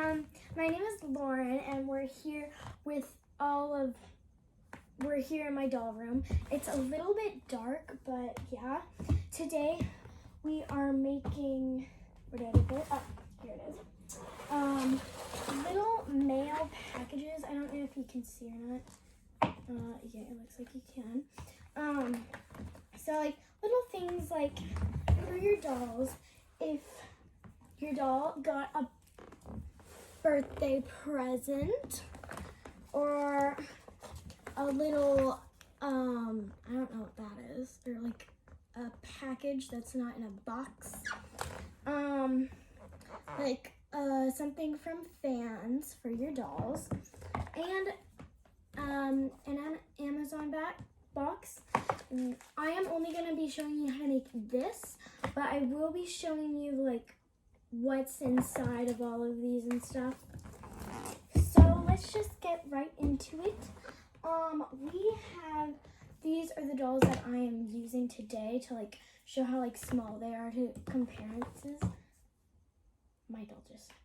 My name is Lauren, and we're here in my doll room. It's a little bit dark, but yeah. Today we are making, where did I put it? Oh, here it is. Little mail packages. I don't know if you can see or not. Yeah, it looks like you can. So like little things like for your dolls, if your doll got a birthday present or a little, I don't know what that is, or like a package that's not in a box, like something from fans for your dolls, and an Amazon box. I am only going to be showing you how to make this, but I will be showing you like what's inside of all of these and stuff. So let's just get right into it. These are the dolls that I am using today to like show how like small they are to comparisons. My doll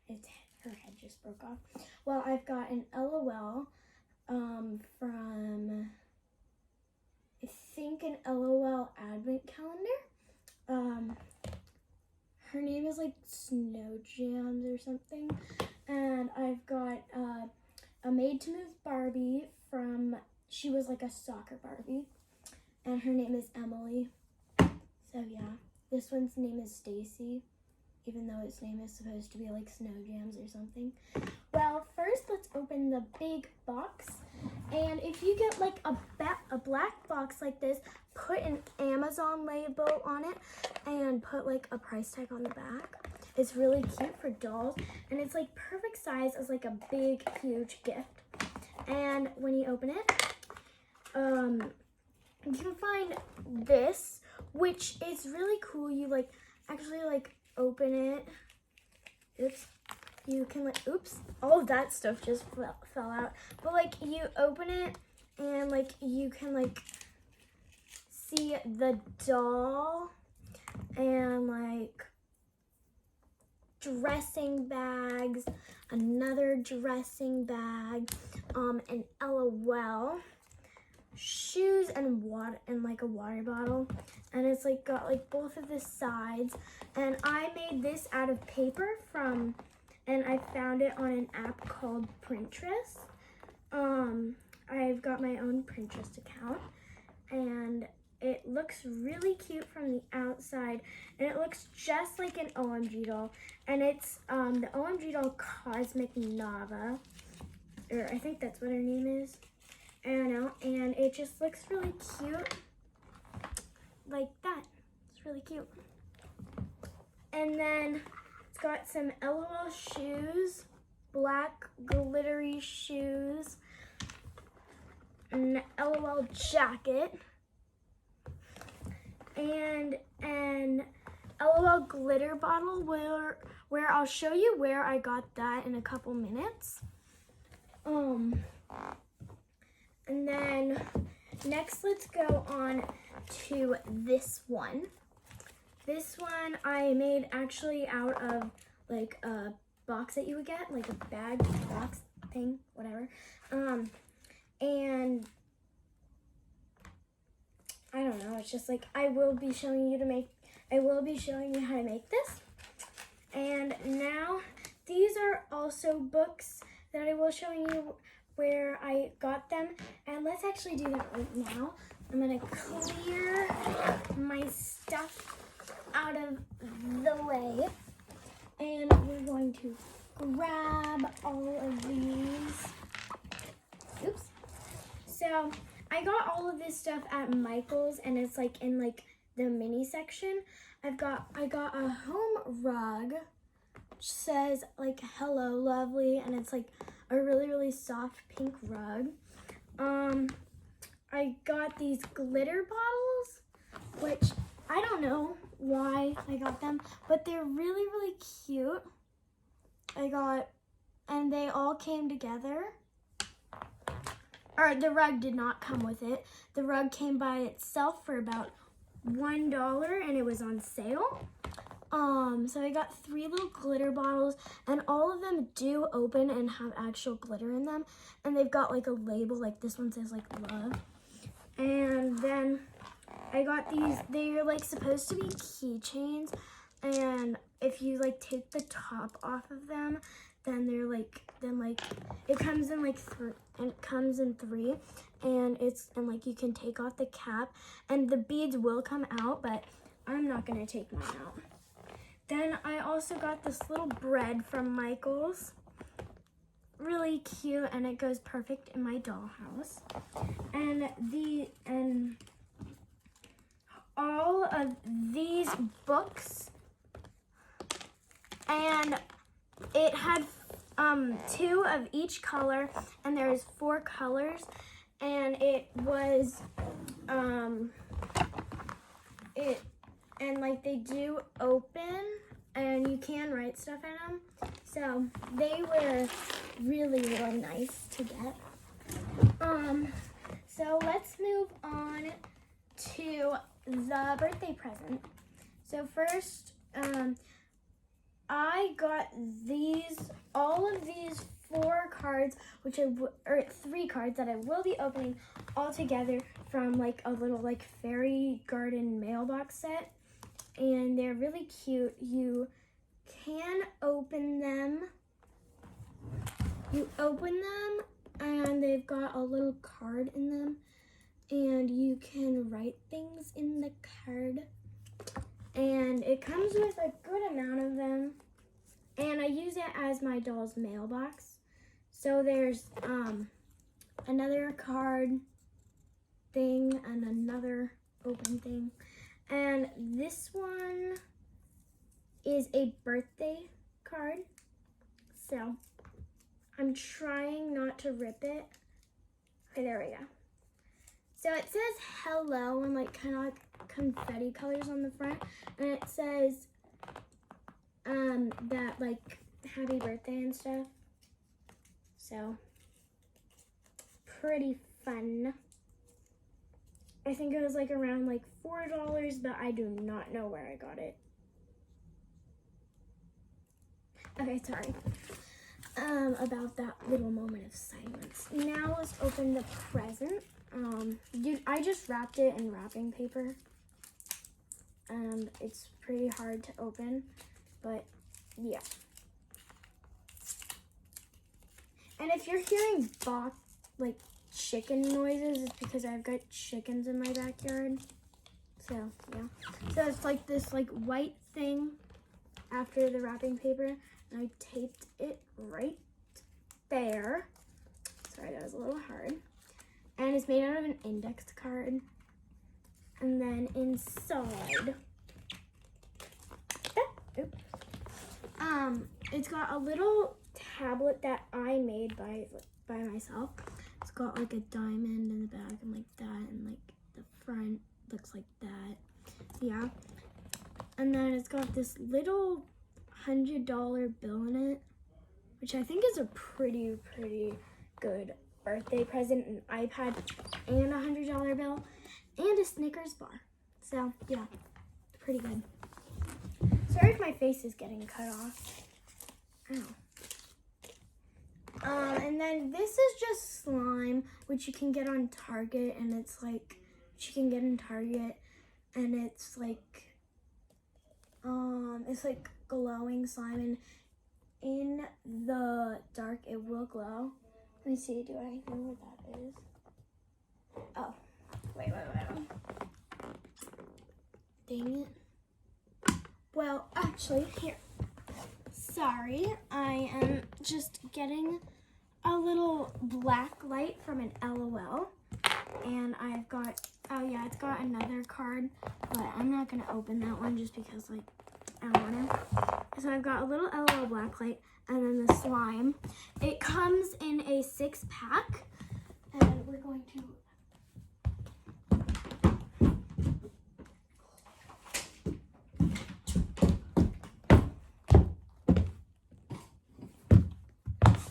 her head just broke off. Well, I've got an LOL from, I think, an LOL advent calendar. Her name is like Snow Jams or something. And I've got a Made to Move Barbie from, she was like a soccer Barbie. And her name is Emily. So yeah, this one's name is Stacy, even though its name is supposed to be like Snow Jams or something. Well, first let's open the big box. And if you get like a black box like this, put an Amazon label on it and put like a price tag on the back. It's really cute for dolls, and it's like perfect size as like a big, huge gift. And when you open it, you can find this, which is really cool. You like actually like open it. Oops. You can like, oops, all of that stuff just fell out. But like you open it and like you can like see the doll and like dressing bags, another dressing bag, an LOL, shoes and water, and like a water bottle. And it's like got like both of the sides. And I made this out of paper and I found it on an app called Pinterest. I've got my own Pinterest account, and it looks really cute from the outside, and it looks just like an OMG doll, and it's the OMG doll Cosmic Nava, or I think that's what her name is. I don't know, and it just looks really cute, like that. It's really cute. And then it's got some LOL shoes, black glittery shoes, an LOL jacket, and an LOL glitter bottle where I'll show you where I got that in a couple minutes. And then next let's go on to this one. This one I made actually out of like a box that you would get, like a bag, box thing, whatever. And I don't know, it's just like I will be showing you how to make this. And now these are also books that I will show you where I got them. And let's actually do that right now. I'm gonna clear my stuff out of the way, and we're going to grab all of these. Oops. So I got all of this stuff at Michael's, and it's like in like the mini section. I got a home rug which says like hello lovely, and it's like a really soft pink rug. I got these glitter bottles, which I don't know why I got them, but they're really cute. And they all came together. Or the rug did not come with it. The rug came by itself for about $1, and it was on sale. So I got 3 little glitter bottles, and all of them do open and have actual glitter in them. And they've got like a label, like this one says like love. And then I got these, they're like supposed to be keychains. And if you like take the top off of them, then they're like, it comes in like it comes in 3, and like you can take off the cap, and the beads will come out, but I'm not gonna take mine out. Then I also got this little bread from Michaels, really cute, and it goes perfect in my dollhouse. And all of these books, and it had 2 of each color, and there's 4 colors, and it was and like they do open, and you can write stuff in them, so they were really nice to get. So let's move on to the birthday present. So first, I got all of these 4 cards, or 3 cards that I will be opening all together from like a little like fairy garden mailbox set, and they're really cute. You can open them. You open them, and they've got a little card in them, and you can write things in the card. And it comes with a good amount of them, and I use it as my doll's mailbox. So there's another card thing and another open thing, and this one is a birthday card, so I'm trying not to rip it. Okay, there we go. So it says hello and like kind of like confetti colors on the front, and it says that like happy birthday and stuff. So pretty fun. I think it was like around like $4, but I do not know where I got it. Okay, sorry about that little moment of silence. Now let's open the present. I just wrapped it in wrapping paper, and it's pretty hard to open, but yeah. And if you're hearing like chicken noises, it's because I've got chickens in my backyard. So yeah. So it's like this like white thing after the wrapping paper, and I taped it right there. Sorry, that was a little hard. And it's made out of an index card. And then inside, it's got a little tablet that I made by myself. It's got like a diamond in the back and like that, and like the front looks like that. Yeah. And then it's got this little $100 bill in it, which I think is a pretty good birthday present, an iPad and a $100 bill and a Snickers bar. So yeah, pretty good. Sorry if my face is getting cut off. Ow. And then this is just slime, which you can get on Target, and it's like, and it's like glowing slime, and in the dark it will glow. Let me see, do I know what that is? Oh, wait. Dang it. Well, actually, here. Sorry, I am just getting a little black light from an LOL. And I've got, oh yeah, it's got another card, but I'm not gonna open that one just because like, I don't want to. So I've got a little LOL black light, and then the slime. It comes in a 6-pack, and we're going to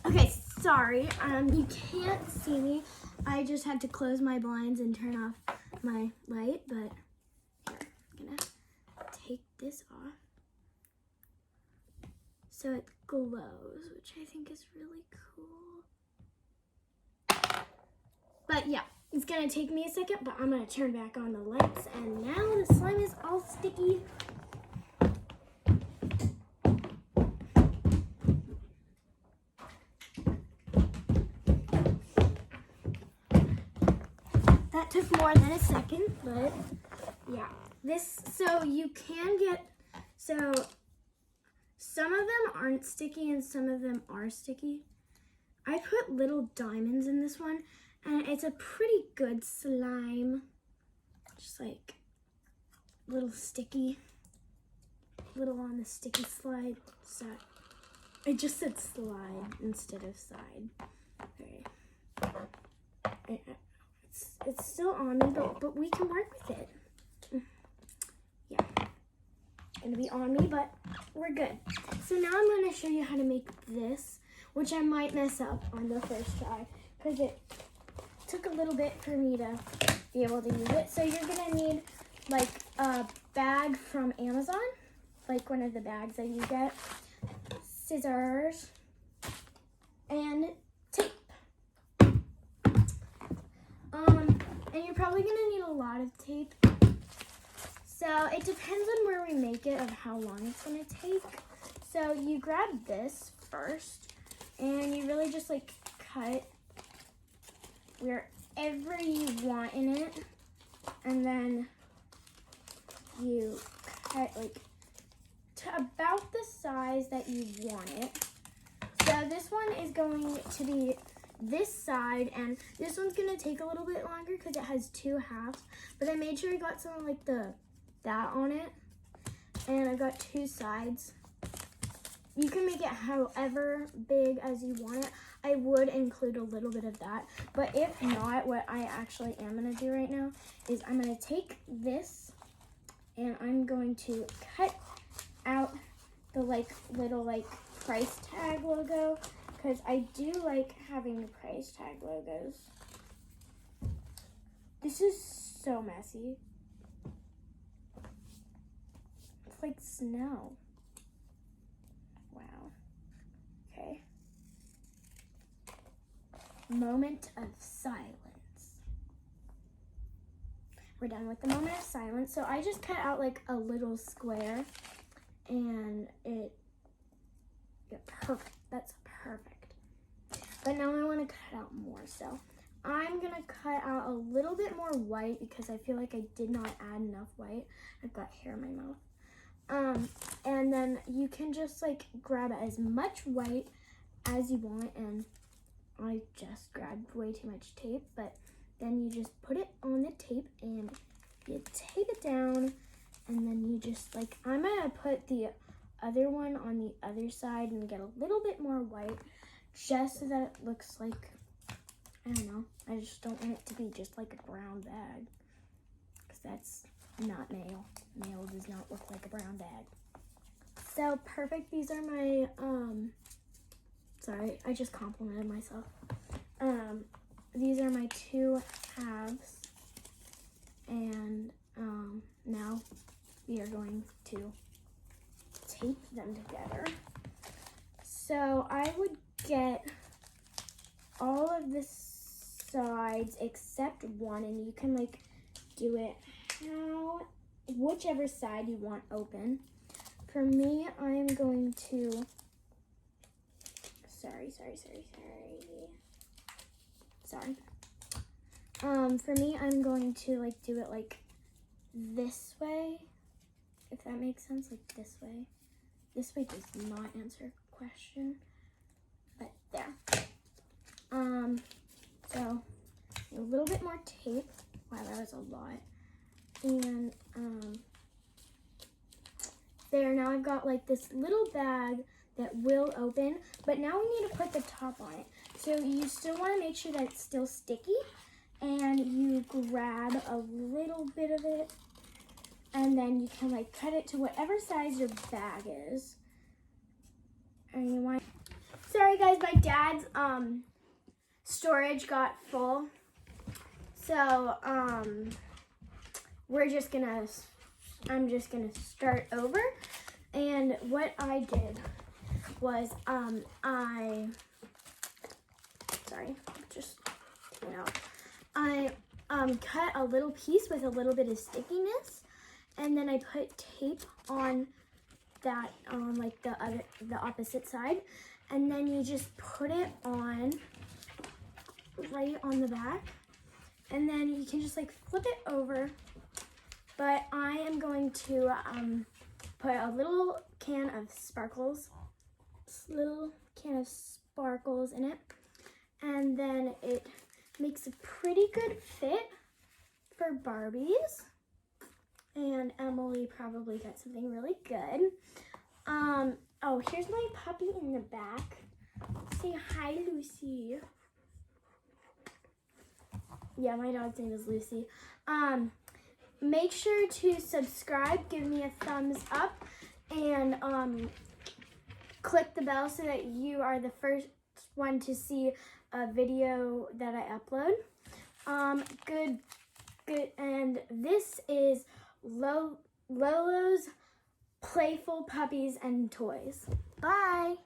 okay, sorry, you can't see me. I just had to close my blinds and turn off my light, but here, I'm gonna take this off. so it glows, which I think is really cool. But yeah, it's gonna take me a second, but I'm gonna turn back on the lights, and now the slime is all sticky. That took more than a second, but yeah. So you can get, so some of them aren't sticky and some of them are sticky. I put little diamonds in this one, and it's a pretty good slime. Just like little sticky, little on the sticky slide. So I just said slide instead of side. Okay. It's still on me, but we can work with it. Yeah, gonna be on me, but we're good. So now I'm gonna show you how to make this, which I might mess up on the first try because it took a little bit for me to be able to use it. So you're gonna need like a bag from Amazon, like one of the bags that you get, scissors, and tape. And you're probably gonna need a lot of tape. So it depends on where we make it of how long it's gonna take. So you grab this first, and you really just like cut wherever you want in it, and then you cut like to about the size that you want it. So this one is going to be this side, and this one's gonna take a little bit longer because it has 2 halves, but I made sure I got something like that on it, and I got 2 sides. You can make it however big as you want it. I would include a little bit of that, but if not, what I actually am gonna do right now is I'm gonna take this and I'm going to cut out the like little like price tag logo, because I do like having price tag logos. This is so messy. It's like snow. Wow. Okay. Moment of silence. We're done with the moment of silence. So I just cut out like a little square, and yeah, perfect. That's perfect. But now I want to cut out more. So I'm going to cut out a little bit more white because I feel like I did not add enough white. I've got hair in my mouth. And then you can just like grab as much white as you want, and I just grabbed way too much tape, but then you just put it on the tape and you tape it down, and then you just like, I'm gonna put the other one on the other side and get a little bit more white just so that it looks like, I don't know, I just don't want it to be just like a brown bag, because that's not nail. Nail does not look like a brown bag. So perfect. These are my, sorry, I just complimented myself. These are my 2 halves, and now we are going to tape them together. So I would get all of the sides except one, and you can like do it whichever side you want open. For me, I'm going to, sorry. For me, I'm going to like do it like this way, if that makes sense, like this way. This way does not answer a question, but there. So a little bit more tape. Wow, that was a lot. And there, now I've got like this little bag that will open, but now we need to put the top on it. So you still want to make sure that it's still sticky, and you grab a little bit of it, and then you can like cut it to whatever size your bag is. And you want, sorry guys, my dad's storage got full. So I'm just gonna start over. And what I did was I cut a little piece with a little bit of stickiness, and then I put tape on that like the opposite side, and then you just put it on right on the back, and then you can just like flip it over. But I am going to put a little can of sparkles in it, and then it makes a pretty good fit for Barbies. And Emily probably got something really good. Oh, here's my puppy in the back. Say hi, Lucy. Yeah, my dog's name is Lucy. Make sure to subscribe, give me a thumbs up, and click the bell so that you are the first one to see a video that I upload. Good. And this is Lolo's Playful Puppies and Toys. Bye.